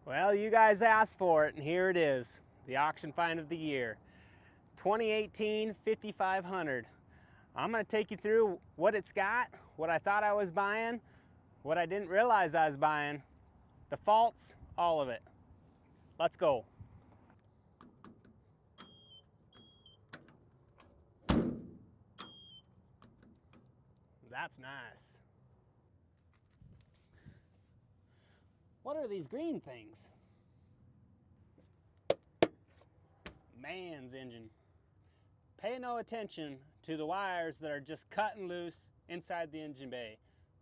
Well, you guys asked for it, and here it is, the auction find of the year. 2018 5500. I'm going to take you through what it's got, what I thought I was buying, what I didn't realize I was buying, the faults, all of it. Let's go. That's nice. What are these green things? Man's engine. Pay no attention to the wires that are just cutting loose inside the engine bay.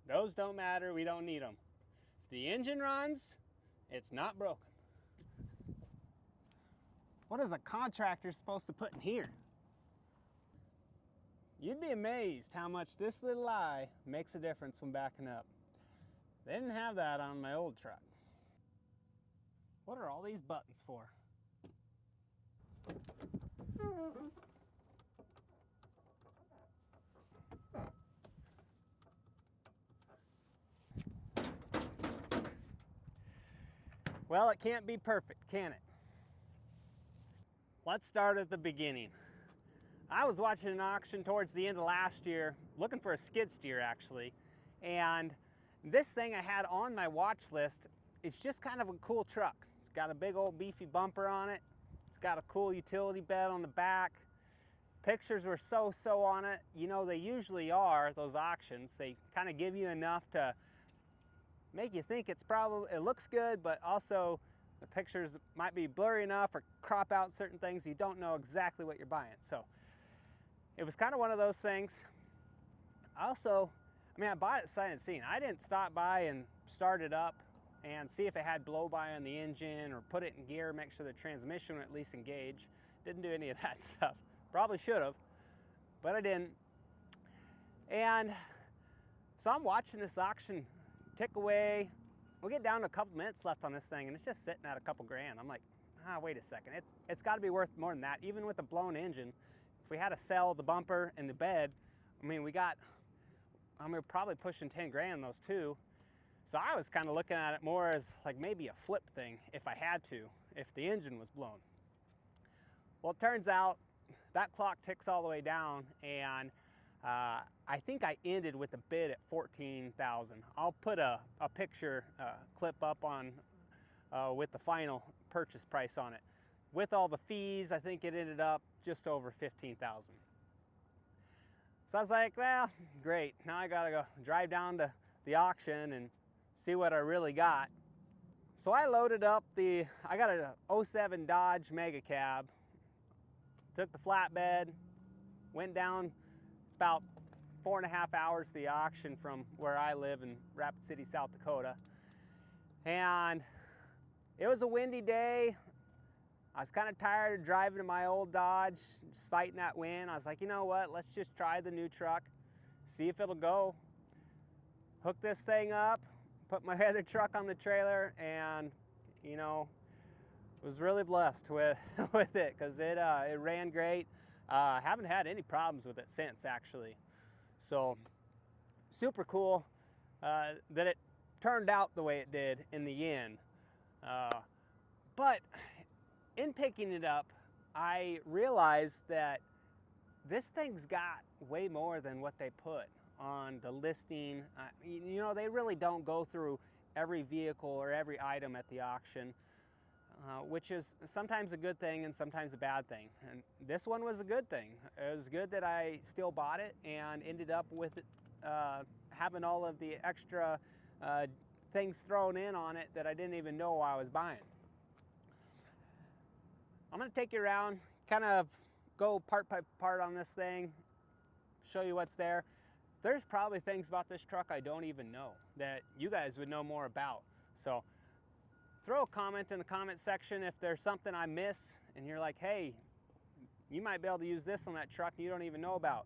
Those don't matter, we don't need them. If the engine runs, it's not broken. What is a contractor supposed to put in here? You'd be amazed how much this little eye makes a difference when backing up. They didn't have that on my old truck. What are all these buttons for? Well, it can't be perfect, can it? Let's start at the beginning. I was watching an auction towards the end of last year, looking for a skid steer actually, and this thing I had on my watch list is just kind of a cool truck. It's got a big old beefy bumper on it. It's got a cool utility bed on the back. Pictures were so-so on it. You know, they usually are, those auctions. They kind of give you enough to make you think it looks good, but also the pictures might be blurry enough or crop out certain things. You don't know exactly what you're buying. So it was kind of one of those things. Also, I bought it sight unseen. I didn't stop by and start it up and see if it had blow by on the engine or put it in gear, make sure the transmission would at least engage. Didn't do any of that stuff. Probably should have, but I didn't. And so I'm watching this auction tick away. We'll get down to a couple minutes left on this thing and it's just sitting at a couple grand. I'm like, wait a second. It's got to be worth more than that, even with the blown engine. If we had to sell the bumper and the bed, we're probably pushing 10 grand those two. So I was kind of looking at it more as like maybe a flip thing if I had to, if the engine was blown. Well, it turns out that clock ticks all the way down, and I think I ended with a bid at $14,000. I'll put a picture clip up on with the final purchase price on it. With all the fees, I think it ended up just over $15,000. So I was like, well, great. Now I gotta go drive down to the auction and see what I really got. So I loaded up I got a 07 Dodge Mega Cab, took the flatbed, went down. It's about 4.5 hours to the auction from where I live in Rapid City, South Dakota. And it was a windy day. I was kind of tired of driving in my old Dodge, just fighting that wind. I was like, you know what, let's just try the new truck, see if it'll go. Hook this thing up, put my other truck on the trailer, and you know, was really blessed with it because it ran great. Haven't had any problems with it since, actually. So super cool that it turned out the way it did in the end. But in picking it up, I realized that this thing's got way more than what they put on the listing. You know, they really don't go through every vehicle or every item at the auction. Which is sometimes a good thing and sometimes a bad thing. And this one was a good thing. It was good that I still bought it and ended up with it, having all of the extra things thrown in on it that I didn't even know I was buying. I'm going to take you around, kind of go part by part on this thing, show you what's there. There's probably things about this truck I don't even know that you guys would know more about. So throw a comment in the comment section if there's something I miss and you're like, hey, you might be able to use this on that truck and you don't even know about.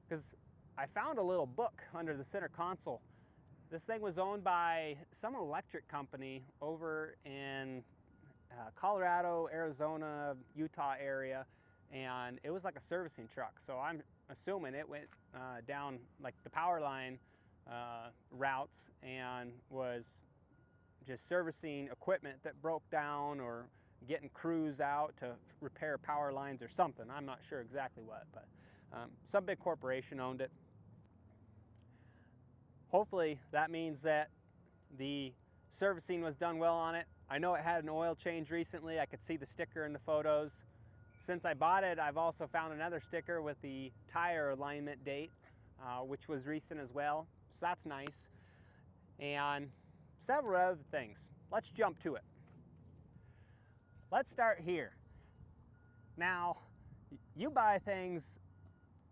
Because I found a little book under the center console. This thing was owned by some electric company over in Colorado, Arizona, Utah area, and it was like a servicing truck. So I'm assuming it went down like the power line routes and was just servicing equipment that broke down or getting crews out to repair power lines or something. I'm not sure exactly what, but some big corporation owned it. Hopefully that means that the servicing was done well on it. I know it had an oil change recently. I could see the sticker in the photos. Since I bought it, I've also found another sticker with the tire alignment date, which was recent as well. So that's nice. And several other things. Let's jump to it. Let's start here. Now, you buy things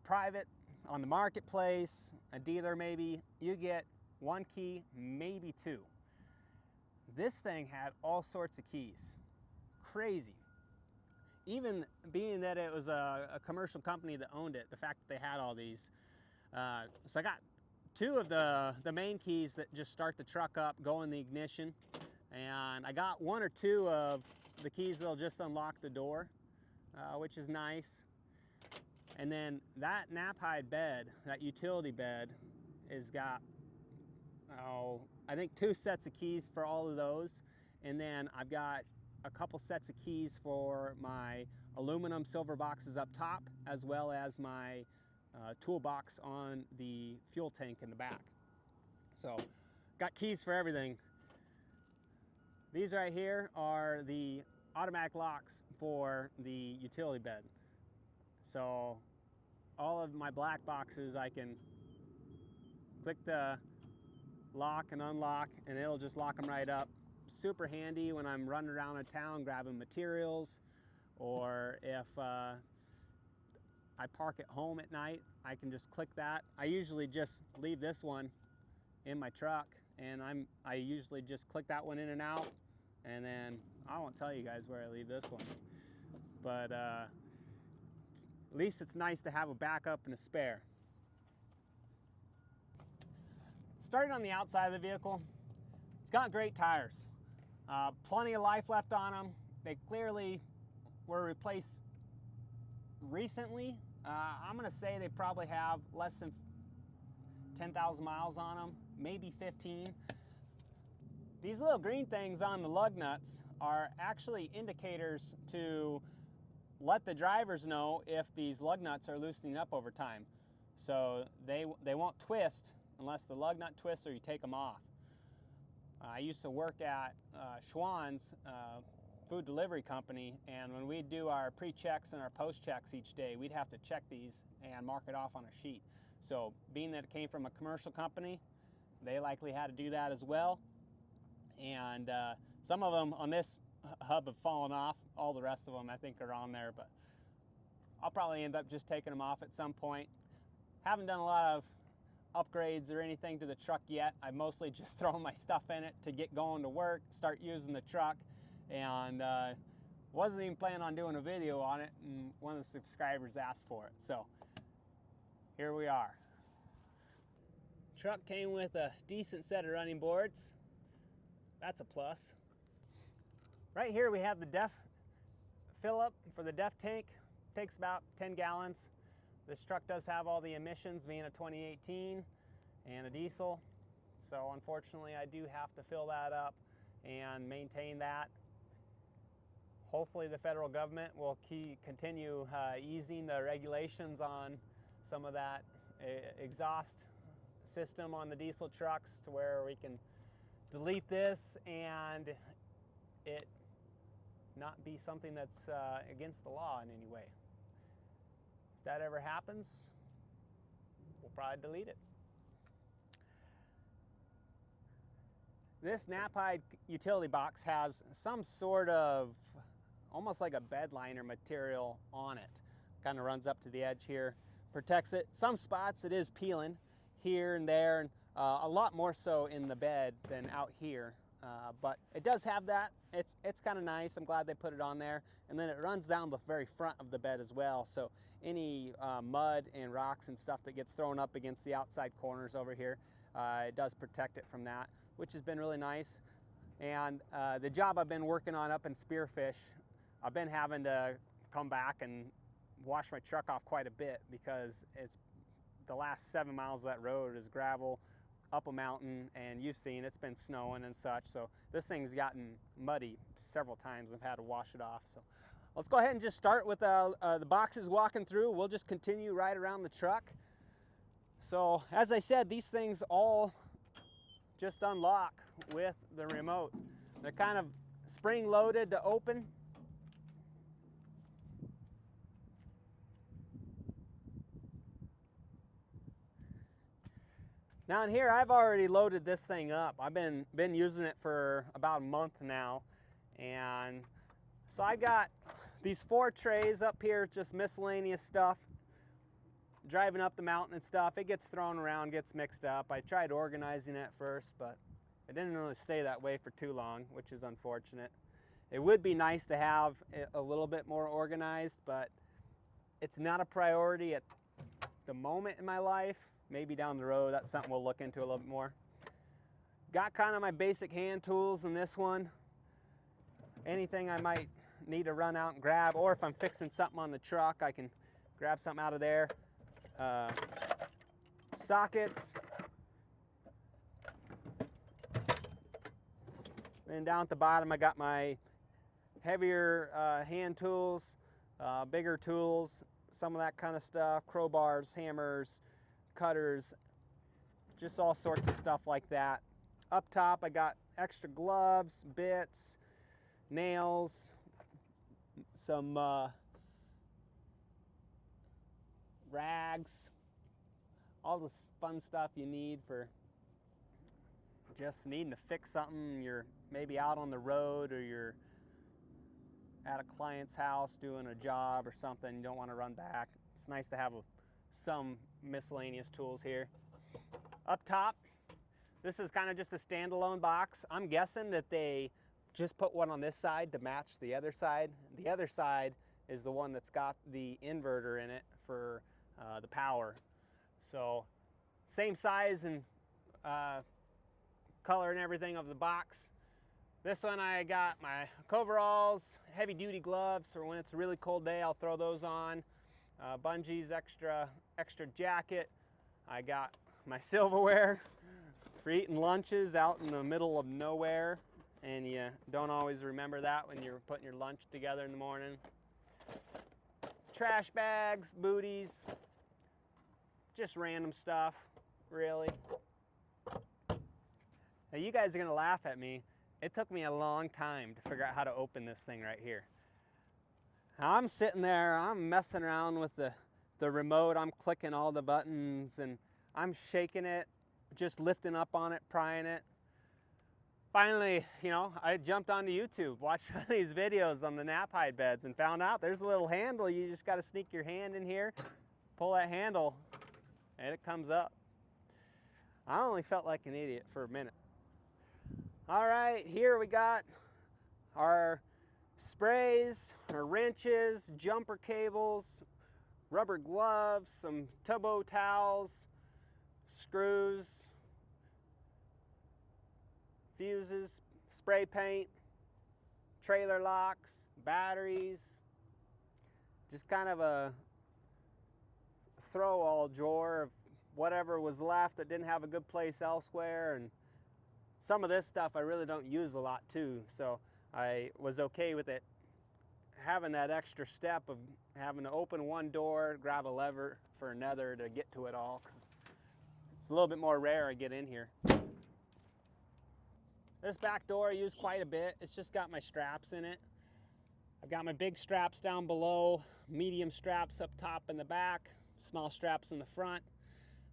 private on the marketplace, a dealer maybe, you get one key, maybe two. This thing had all sorts of keys. Crazy. Even being that it was a commercial company that owned it, the fact that they had all these. So I got two of the main keys that just start the truck up, go in the ignition. And I got one or two of the keys that'll just unlock the door, which is nice. And then that Knaphide bed, that utility bed, has got, I think 2 sets of keys for all of those. And then I've got a couple sets of keys for my aluminum silver boxes up top, as well as my toolbox on the fuel tank in the back. So got keys for everything. These right here are the automatic locks for the utility bed. So all of my black boxes, I can click the lock and unlock and it'll just lock them right up. Super handy when I'm running around a town grabbing materials, or if I park at home at night, I can just click that. I usually just leave this one in my truck, and I usually just click that one in and out, and then I won't tell you guys where I leave this one, but at least it's nice to have a backup and a spare. Starting on the outside of the vehicle, it's got great tires. Plenty of life left on them. They clearly were replaced recently. I'm gonna say they probably have less than 10,000 miles on them, maybe 15. These little green things on the lug nuts are actually indicators to let the drivers know if these lug nuts are loosening up over time. So they won't twist unless the lug nut twists or you take them off. I used to work at Schwann's food delivery company, and when we'd do our pre-checks and our post-checks each day, we'd have to check these and mark it off on a sheet. So being that it came from a commercial company, they likely had to do that as well. And some of them on this hub have fallen off. All the rest of them I think are on there, but I'll probably end up just taking them off at some point. Haven't done a lot of upgrades or anything to the truck yet. I mostly just thrown my stuff in it to get going to work, start using the truck, and wasn't even planning on doing a video on it, and one of the subscribers asked for it, so here we are. Truck came with a decent set of running boards. That's a plus. Right here we have the DEF fill up for the DEF tank. Takes about 10 gallons. This truck does have all the emissions, being a 2018 and a diesel. So unfortunately I do have to fill that up and maintain that. Hopefully the federal government will continue easing the regulations on some of that exhaust system on the diesel trucks to where we can delete this and it not be something that's against the law in any way. If that ever happens, we'll probably delete it. This Knaphide utility box has some sort of almost like a bed liner material on it. Kind of runs up to the edge here, protects it. Some spots it is peeling here and there, and a lot more so in the bed than out here. But it does have that. It's kind of nice. I'm glad they put it on there. And then it runs down the very front of the bed as well. So any mud and rocks and stuff that gets thrown up against the outside corners over here, it does protect it from that, which has been really nice. And the job I've been working on up in Spearfish, I've been having to come back and wash my truck off quite a bit because it's the last 7 miles of that road is gravel, up a mountain, and you've seen it's been snowing and such, so this thing's gotten muddy several times. I've had to wash it off. So let's go ahead and just start with the boxes walking through. We'll just continue right around the truck. So as I said, these things all just unlock with the remote. They're kind of spring loaded to open. Now in here, I've already loaded this thing up. I've been using it for about a month now. And so I got these 4 trays up here, just miscellaneous stuff. Driving up the mountain and stuff, it gets thrown around, gets mixed up. I tried organizing it first, but it didn't really stay that way for too long, which is unfortunate. It would be nice to have it a little bit more organized, but it's not a priority at the moment in my life. Maybe down the road, that's something we'll look into a little bit more. Got kind of my basic hand tools in this one. Anything I might need to run out and grab, or if I'm fixing something on the truck, I can grab something out of there. Sockets. And down at the bottom, I got my heavier hand tools, bigger tools, some of that kind of stuff, crowbars, hammers, cutters, just all sorts of stuff like that. Up top, I got extra gloves, bits, nails, some rags, all this fun stuff you need for just needing to fix something. You're maybe out on the road, or you're at a client's house doing a job or something, you don't want to run back. It's nice to have some miscellaneous tools here. Up top, this is kind of just a standalone box. I'm guessing that they just put one on this side to match the other side. The other side is the one that's got the inverter in it for the power. So same size and color and everything of the box. This one, I got my coveralls, heavy duty gloves for when it's a really cold day, I'll throw those on. Bungee's extra jacket. I got my silverware for eating lunches out in the middle of nowhere, and you don't always remember that when you're putting your lunch together in the morning. Trash bags, booties, just random stuff, really. Now you guys are gonna laugh at me. It took me a long time to figure out how to open this thing right here. I'm sitting there, I'm messing around with the remote, I'm clicking all the buttons, and I'm shaking it, just lifting up on it, prying it. Finally, I jumped onto YouTube, watched these videos on the Knaphide beds, and found out there's a little handle. You just got to sneak your hand in here, pull that handle, and it comes up. I only felt like an idiot for a minute. All right, here we got our sprays, our wrenches, jumper cables, rubber gloves, some tubbo towels, screws, fuses, spray paint, trailer locks, batteries, just kind of a throw-all drawer of whatever was left that didn't have a good place elsewhere. And some of this stuff I really don't use a lot too, so I was okay with it having that extra step of having to open one door, grab a lever for another to get to it all, 'cause it's a little bit more rare I get in here. This back door I use quite a bit. It's just got my straps in it. I've got my big straps down below, medium straps up top in the back, small straps in the front.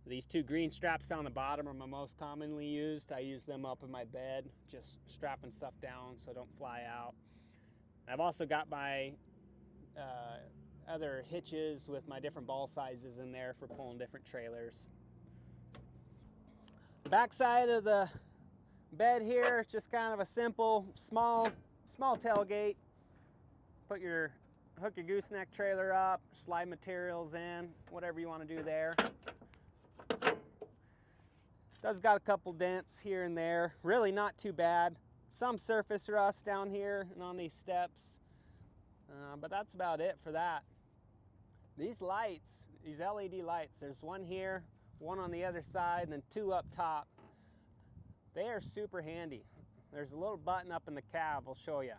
These 2 green straps down the bottom are my most commonly used. I use them up in my bed, just strapping stuff down so I don't fly out. I've also got my other hitches with my different ball sizes in there for pulling different trailers. Back side of the bed here, it's just kind of a simple, small tailgate. Hook your gooseneck trailer up, slide materials in, whatever you want to do there. Does got a couple dents here and there, really not too bad. Some surface rust down here and on these steps, but that's about it for that. These lights, these LED lights, there's one here, one on the other side, and then 2 up top. They are super handy. There's a little button up in the cab, I'll show you.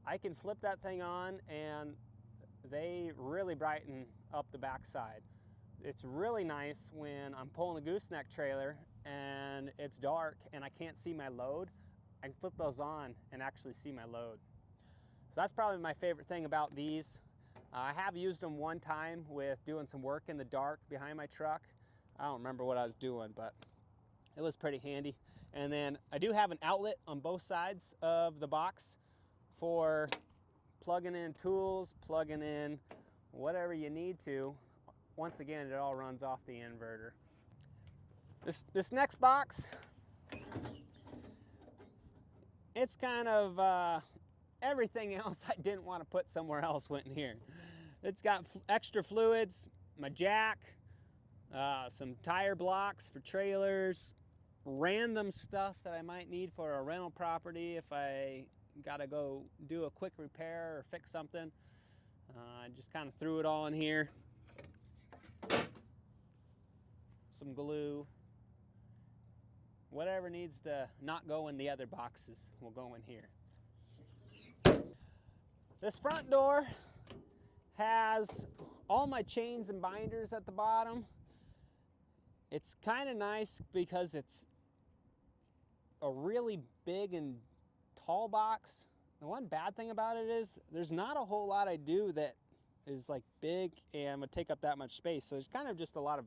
I can flip that thing on and they really brighten up the backside. It's really nice when I'm pulling a gooseneck trailer and it's dark and I can't see my load. I can flip those on and actually see my load. So that's probably my favorite thing about these. I have used them one time with doing some work in the dark behind my truck. I don't remember what I was doing, but it was pretty handy. And then I do have an outlet on both sides of the box for plugging in tools, plugging in whatever you need to. Once again, it all runs off the inverter. This next box, it's kind of everything else I didn't want to put somewhere else went in here. It's got extra fluids, my jack, some tire blocks for trailers, random stuff that I might need for a rental property if I gotta go do a quick repair or fix something. I just kind of threw it all in here. Some glue. Whatever needs to not go in the other boxes will go in here. This front door has all my chains and binders at the bottom. It's kind of nice because it's a really big and tall box. The one bad thing about it is there's not a whole lot I do that is like big and would take up that much space. So there's kind of just a lot of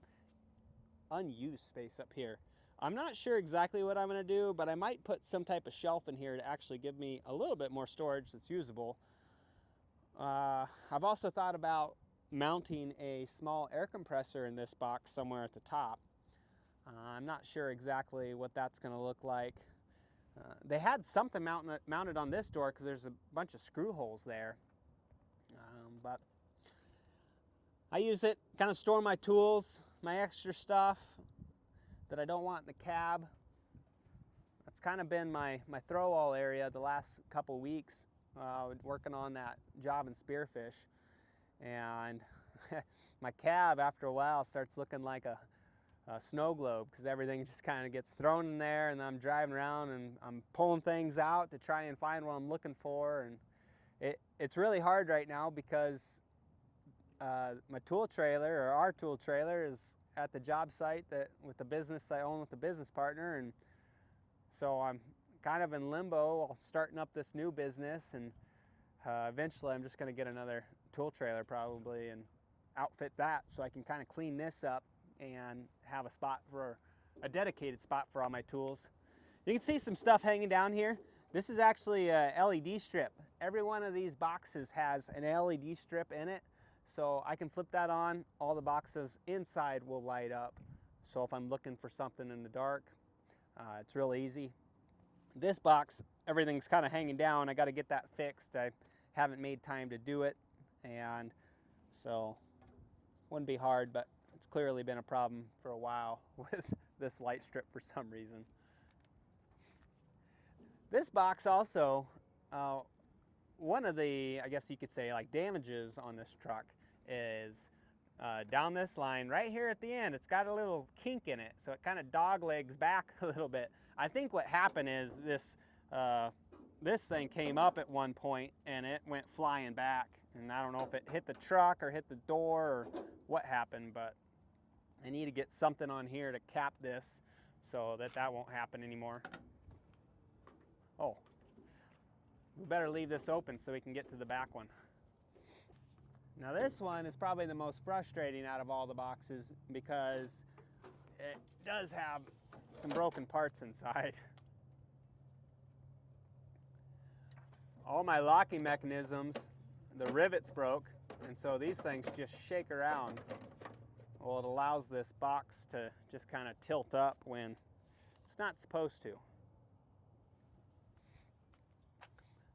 unused space up here. I'm not sure exactly what I'm going to do, but I might put some type of shelf in here to actually give me a little bit more storage that's usable. I've also thought about mounting a small air compressor in this box somewhere at the top. I'm not sure exactly what that's going to look like. They had something mounted on this door because there's a bunch of screw holes there. But I use it, kind of store my tools, my extra stuff that I don't want in the cab. That's kind of been my throw-all area the last couple weeks, working on that job in Spearfish. And my cab, after a while, starts looking like a snow globe because everything just kind of gets thrown in there, and I'm driving around and I'm pulling things out to try and find what I'm looking for. And it's really hard right now because my tool trailer, or our tool trailer, is at the job site with the business I own with the business partner, and so I'm kind of in limbo while starting up this new business, and eventually I'm just going to get another tool trailer probably and outfit that so I can kind of clean this up and have a dedicated spot for all my tools. You can see some stuff hanging down here. This is actually a LED strip. Every one of these boxes has an LED strip in it, so I can flip that on. All the boxes inside will light up. So if I'm looking for something in the dark, it's real easy. This box, everything's kind of hanging down. I got to get that fixed. I haven't made time to do it, and so wouldn't be hard, but it's clearly been a problem for a while with this light strip for some reason. This box also, one of the, I guess you could say, like damages on this truck is down this line right here at the end. It's got a little kink in it, so it kind of dog legs back a little bit. I think what happened is this thing came up at one point and it went flying back, and I don't know if it hit the truck or hit the door or what happened, but I need to get something on here to cap this so that won't happen anymore. Oh, we better leave this open so we can get to the back one. Now this one is probably the most frustrating out of all the boxes because it does have some broken parts inside. All my locking mechanisms, the rivets broke, and so these things just shake around. Well, it allows this box to just kind of tilt up when it's not supposed to.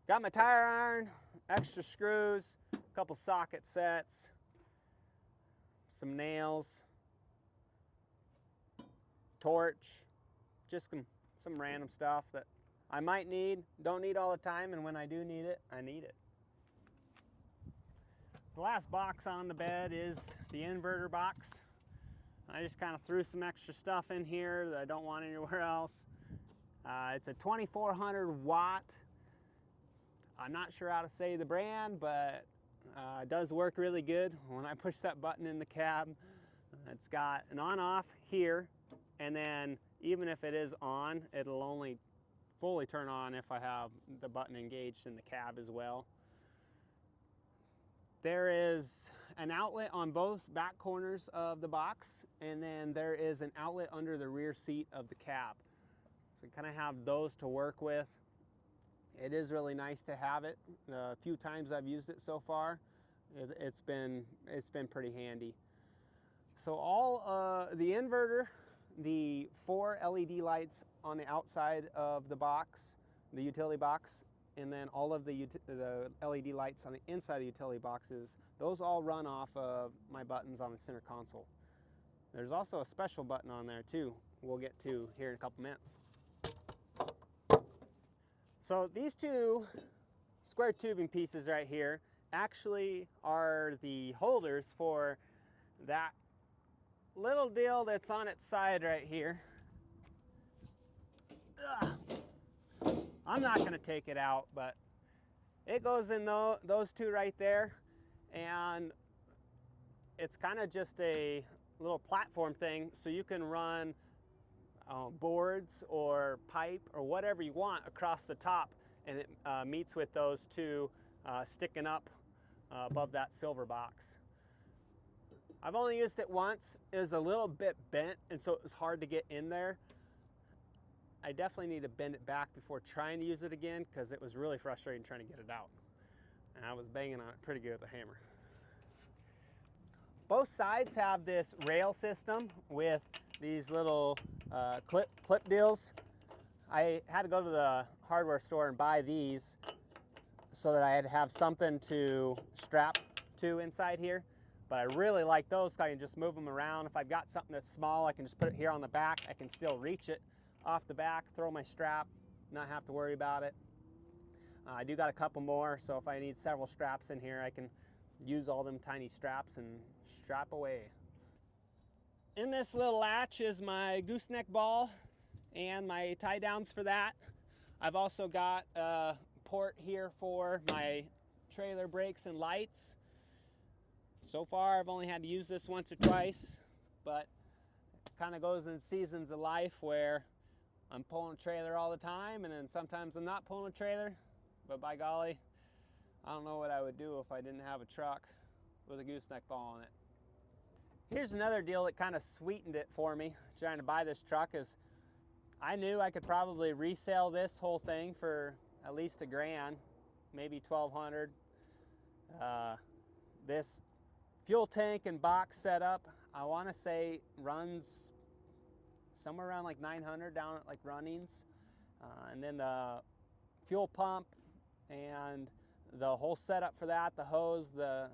Got my tire iron, extra screws, a couple socket sets, some nails, torch, just some random stuff that I might need, don't need all the time, and when I do need it, I need it. The last box on the bed is the inverter box. I just kind of threw some extra stuff in here that I don't want anywhere else. It's a 2400 watt. I'm not sure how to say the brand, but it does work really good. When I push that button in the cab, it's got an on-off here, and then even if it is on, it'll only fully turn on if I have the button engaged in the cab as well. There is an outlet on both back corners of the box, and then there is an outlet under the rear seat of the cab. So you kind of have those to work with. It is really nice to have it. The few times I've used it so far, it's been pretty handy. So all the inverter, the 4 LED lights on the outside of the box, the utility box, and then all of the LED lights on the inside of the utility boxes, those all run off of my buttons on the center console. There's also a special button on there too, we'll get to here in a couple minutes. So these two square tubing pieces right here actually are the holders for that little deal that's on its side right here. Ugh. I'm not going to take it out, but it goes in those two right there, and it's kind of just a little platform thing, so you can run boards or pipe or whatever you want across the top, and it meets with those two sticking up above that silver box. I've only used it once. It was a little bit bent, and so it was hard to get in there. I definitely need to bend it back before trying to use it again, because it was really frustrating trying to get it out. And I was banging on it pretty good with a hammer. Both sides have this rail system with these little clip deals. I had to go to the hardware store and buy these so that I had to have something to strap to inside here. But I really like those, so I can just move them around. If I've got something that's small, I can just put it here on the back. I can still reach it off the back, throw my strap, not have to worry about it. I do got a couple more, so if I need several straps in here, I can use all them tiny straps and strap away. In this little latch is my gooseneck ball and my tie downs for that. I've also got a port here for my trailer brakes and lights. So far I've only had to use this once or twice, but it kind of goes in seasons of life where I'm pulling a trailer all the time, and then sometimes I'm not pulling a trailer, but by golly, I don't know what I would do if I didn't have a truck with a gooseneck ball on it. Here's another deal that kind of sweetened it for me trying to buy this truck, is I knew I could probably resell this whole thing for at least $1,000, maybe $1,200. This fuel tank and box setup, I want to say runs somewhere around like 900 down at like Runnings, and then the fuel pump and the whole setup for that, the hose, the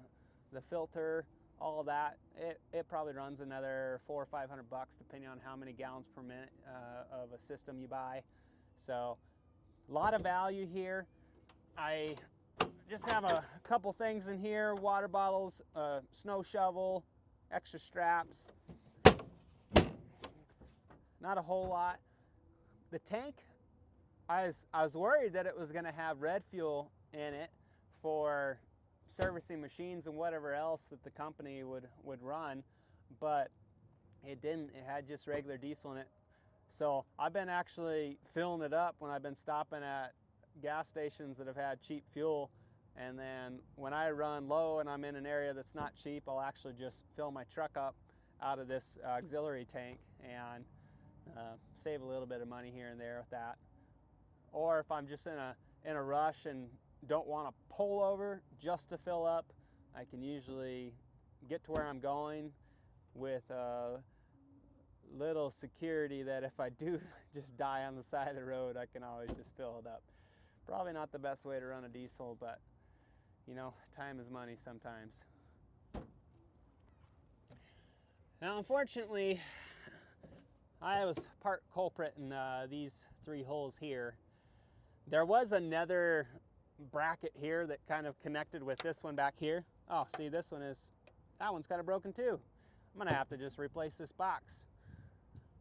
filter, all of that, it probably runs another $400 or $500 depending on how many gallons per minute of a system you buy. So a lot of value here. I just have a couple things in here: water bottles, snow shovel, extra straps. Not a whole lot. The tank, I was worried that it was going to have red fuel in it for servicing machines and whatever else that the company would run, but it didn't. It had just regular diesel in it. So I've been actually filling it up when I've been stopping at gas stations that have had cheap fuel, and then when I run low and I'm in an area that's not cheap, I'll actually just fill my truck up out of this auxiliary tank and save a little bit of money here and there with that. Or if I'm just in a rush and don't want to pull over just to fill up, I can usually get to where I'm going with a little security that if I do just die on the side of the road, I can always just fill it up. Probably not the best way to run a diesel, but you know, time is money sometimes. Now, unfortunately, I was part culprit in these 3 holes here. There was another bracket here that kind of connected with this one back here. Oh, see, that one's kind of broken too. I'm gonna have to just replace this box.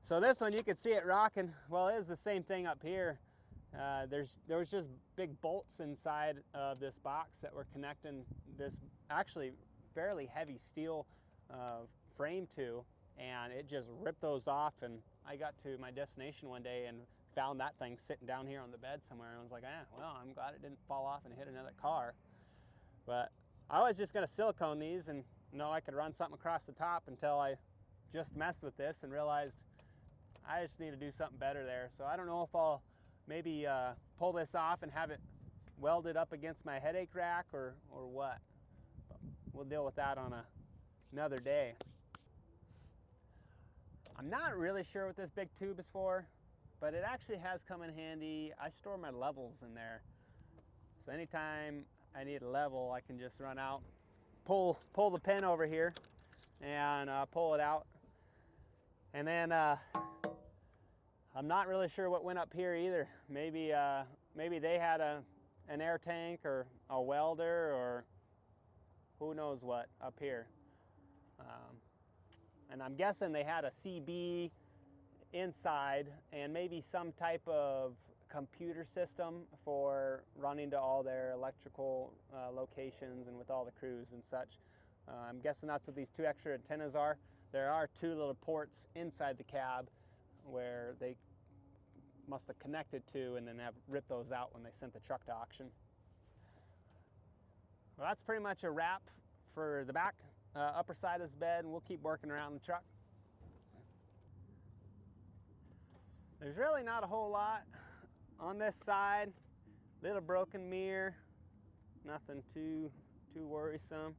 So this one, you can see it rocking. Well, it is the same thing up here. There was just big bolts inside of this box that were connecting this actually fairly heavy steel frame to, and it just ripped those off. And I got to my destination one day and found that thing sitting down here on the bed somewhere, and I was like, well, I'm glad it didn't fall off and hit another car. But I was just gonna silicone these and know I could run something across the top until I just messed with this and realized I just need to do something better there. So I don't know if I'll maybe pull this off and have it welded up against my headache rack or what. But we'll deal with that on another day. I'm not really sure what this big tube is for, but it actually has come in handy. I store my levels in there. So anytime I need a level, I can just run out, pull the pin over here and pull it out. And then I'm not really sure what went up here either. Maybe they had an air tank or a welder or who knows what up here. And I'm guessing they had a CB inside and maybe some type of computer system for running to all their electrical locations and with all the crews and such. I'm guessing that's what these two extra antennas are. There are two little ports inside the cab where they must have connected to and then have ripped those out when they sent the truck to auction. Well, that's pretty much a wrap for the back upper side of this bed, and we'll keep working around the truck. There's really not a whole lot on this side. Little broken mirror, nothing too worrisome.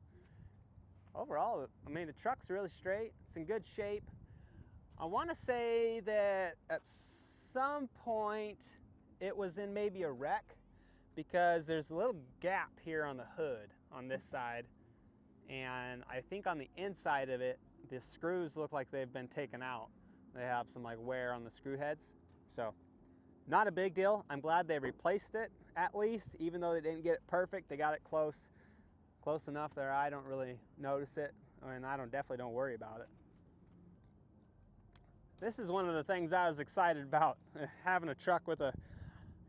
Overall, I mean, the truck's really straight. It's in good shape. I want to say that at some point it was in maybe a wreck, because there's a little gap here on the hood on this side, and I think on the inside of it the screws look like they've been taken out. They have some like wear on the screw heads. So not a big deal. I'm glad they replaced it, at least, even though they didn't get it perfect. They got it close enough there I don't really notice it, and I definitely don't worry about it. This is one of the things I was excited about, having a truck with a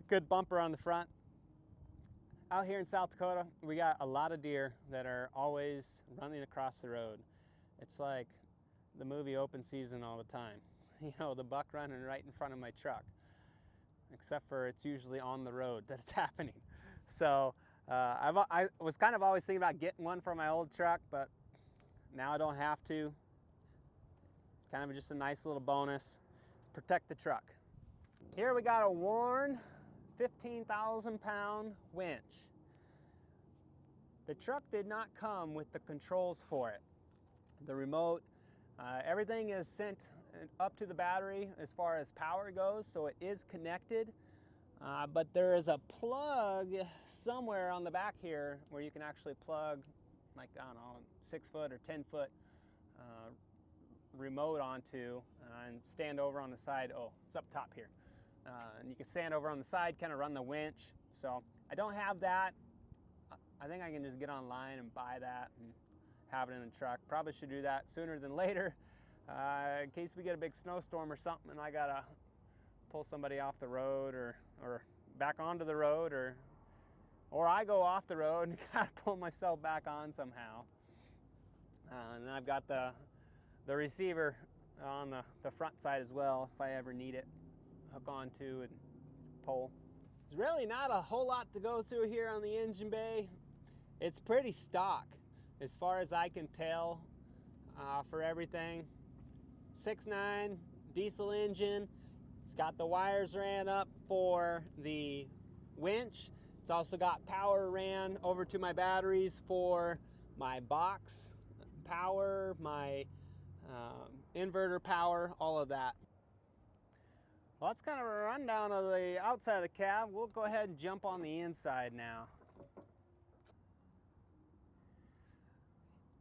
good bumper on the front. Out here in South Dakota, we got a lot of deer that are always running across the road. It's like the movie Open Season all the time. You know, the buck running right in front of my truck, except for it's usually on the road that it's happening. So I was kind of always thinking about getting one for my old truck, but now I don't have to. Kind of just a nice little bonus. Protect the truck. Here we got a Warn 15,000-pound winch. The truck did not come with the controls for it. The remote, everything is sent up to the battery as far as power goes, so it is connected. But there is a plug somewhere on the back here where you can actually plug, like, I don't know, 6-foot or 10-foot remote onto and stand over on the side. Oh, it's up top here. And you can stand over on the side, kind of run the winch. So I don't have that. I think I can just get online and buy that and have it in the truck. Probably should do that sooner than later, in case we get a big snowstorm or something and I gotta pull somebody off the road or back onto the road, or I go off the road and gotta pull myself back on somehow. And then I've got the receiver on the front side as well, if I ever need it, hook onto and pull. There's really not a whole lot to go through here on the engine bay. It's pretty stock as far as I can tell for everything. 6.9 diesel engine. It's got the wires ran up for the winch. It's also got power ran over to my batteries for my box power, my inverter power, all of that. Well, that's kind of a rundown of the outside of the cab. We'll go ahead and jump on the inside now.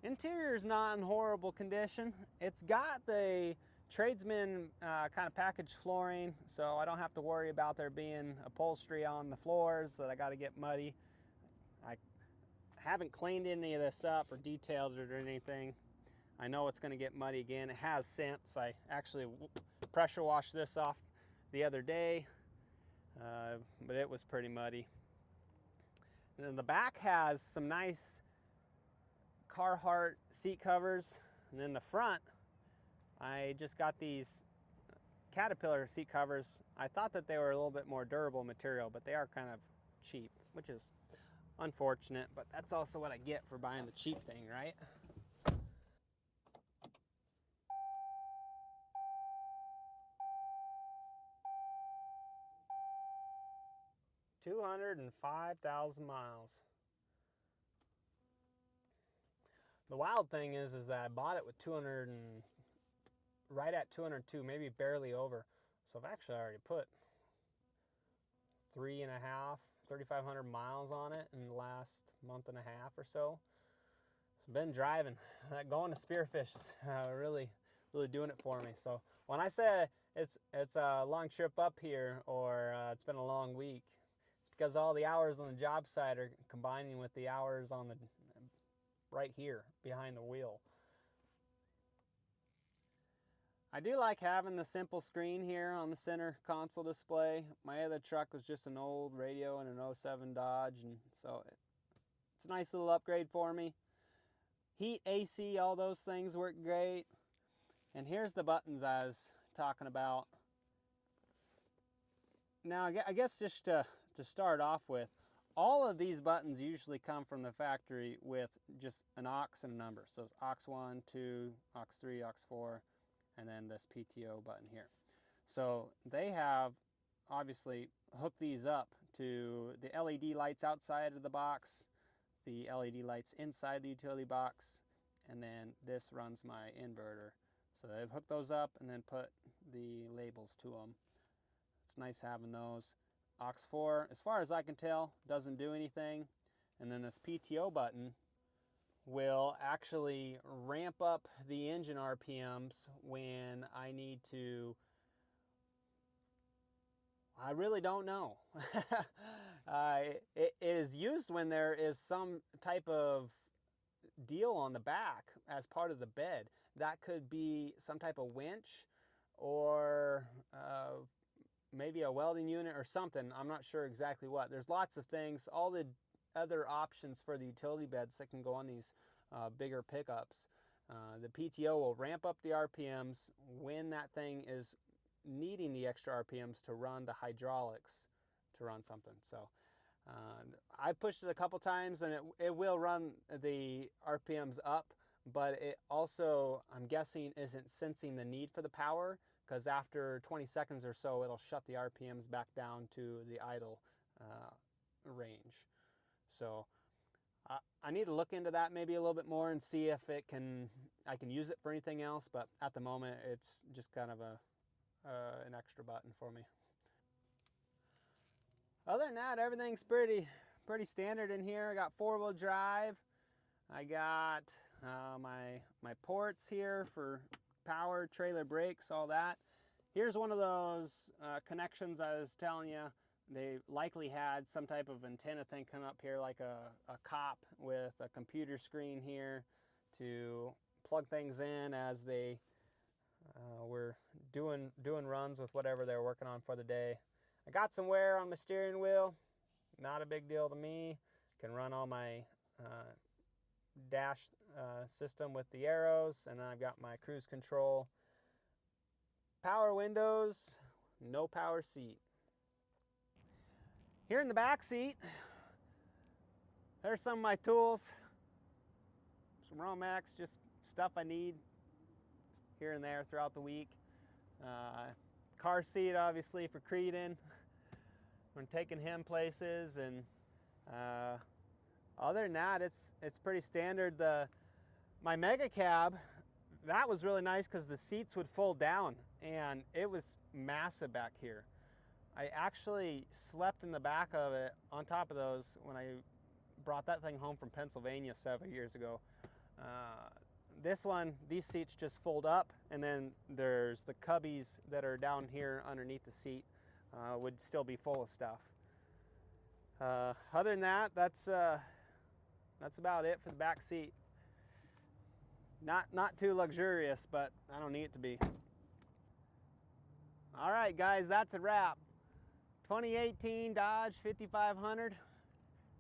Interior's not in horrible condition. It's got the tradesman kind of package flooring, so I don't have to worry about there being upholstery on the floors that I got to get muddy. I haven't cleaned any of this up or detailed it or anything. I know it's going to get muddy again. It has since. I actually pressure washed this off the other day, but it was pretty muddy. And then the back has some nice Carhartt seat covers, and then the front, I just got these Caterpillar seat covers. I thought that they were a little bit more durable material, but they are kind of cheap, which is unfortunate, but that's also what I get for buying the cheap thing, right? $205,000 miles. The wild thing is that I bought it with right at 202, maybe barely over. So I've actually already put 3,500 miles on it in the last month and a half or so. So I've been driving. Going to spearfish is really doing it for me. So when I say it's a long trip up here, or it's been a long week, it's because all the hours on the job site are combining with the hours on the right here behind the wheel. I do like having the simple screen here on the center console display. My other truck was just an old radio and an 07 Dodge, and so it's a nice little upgrade for me. Heat, AC, all those things work great. And here's the buttons I was talking about. Now, I guess just to start off with, all of these buttons usually come from the factory with just an aux and a number. So it's aux 1, 2, aux 3, aux 4, and then this PTO button here. So they have obviously hooked these up to the LED lights outside of the box, the LED lights inside the utility box, and then this runs my inverter. So they've hooked those up and then put the labels to them. It's nice having those. Aux 4, as far as I can tell, doesn't do anything. And then this PTO button will actually ramp up the engine RPMs when I need to. I really don't know. It is used when there is some type of deal on the back as part of the bed. That could be some type of winch, or maybe a welding unit or something. I'm not sure exactly what. There's lots of things, all the other options for the utility beds that can go on these bigger pickups. The PTO will ramp up the RPMs when that thing is needing the extra RPMs to run the hydraulics to run something. So I pushed it a couple times, and it will run the RPMs up, but it also, I'm guessing, isn't sensing the need for the power, because after 20 seconds or so, it'll shut the RPMs back down to the idle range. So I need to look into that maybe a little bit more and see if I can use it for anything else, but at the moment, it's just kind of an extra button for me. Other than that, everything's pretty standard in here. I got 4-wheel drive. I got my ports here for power, trailer brakes, all that. Here's one of those connections I was telling you. They likely had some type of antenna thing come up here, like a cop with a computer screen here to plug things in as they were doing runs with whatever they were working on for the day. I got some wear on my steering wheel. Not a big deal to me. Can run all my dash system with the arrows, and then I've got my cruise control. Power windows, no power seat. Here in the back seat, there's some of my tools. Some Romex, just stuff I need here and there throughout the week. Car seat, obviously, for Creedon when taking him places, and other than that, it's pretty standard. My Mega Cab, that was really nice because the seats would fold down, and it was massive back here. I actually slept in the back of it on top of those when I brought that thing home from Pennsylvania 7 years ago. This one, these seats just fold up, and then there's the cubbies that are down here underneath the seat would still be full of stuff. Other than that, that's about it for the back seat. Not too luxurious, but I don't need it to be. All right, guys, that's a wrap. 2018 Dodge 5500,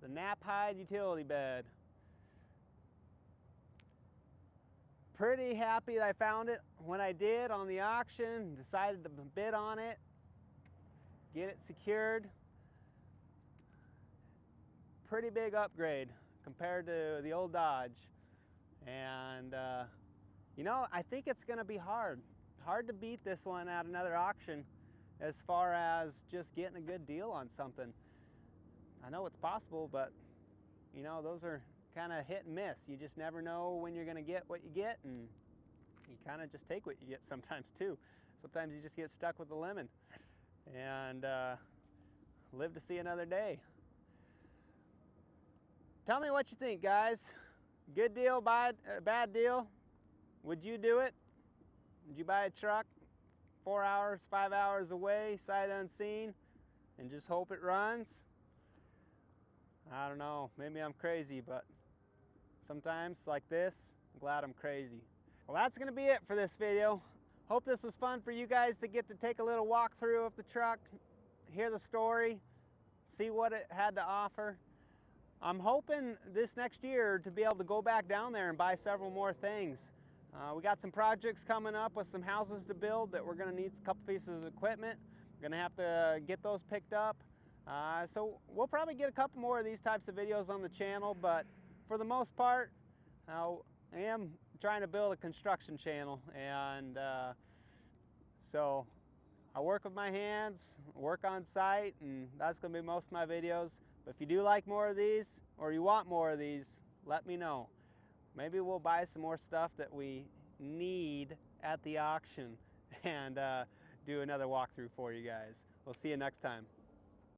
the Knaphide utility bed. Pretty happy that I found it when I did on the auction. Decided to bid on it, get it secured. Pretty big upgrade compared to the old Dodge. And you know, I think it's gonna be hard to beat this one at another auction as far as just getting a good deal on something. I know it's possible, but you know, those are kind of hit and miss. You just never know when you're gonna get what you get, and you kind of just take what you get sometimes too. Sometimes you just get stuck with the lemon and live to see another day. Tell me what you think, guys. Good deal, bad deal? Would you do it? Would you buy a truck 4 hours, 5 hours away, sight unseen, and just hope it runs? I don't know, maybe I'm crazy, but sometimes like this, I'm glad I'm crazy. Well, that's gonna be it for this video. Hope this was fun for you guys to get to take a little walkthrough of the truck, hear the story, see what it had to offer. I'm hoping this next year to be able to go back down there and buy several more things. We got some projects coming up with some houses to build that we're gonna need a couple pieces of equipment. We're gonna have to get those picked up. So we'll probably get a couple more of these types of videos on the channel, but for the most part, I am trying to build a construction channel, and so I work with my hands, work on site, and that's gonna be most of my videos. But if you do like more of these, or you want more of these, let me know. Maybe we'll buy some more stuff that we need at the auction and do another walkthrough for you guys. We'll see you next time.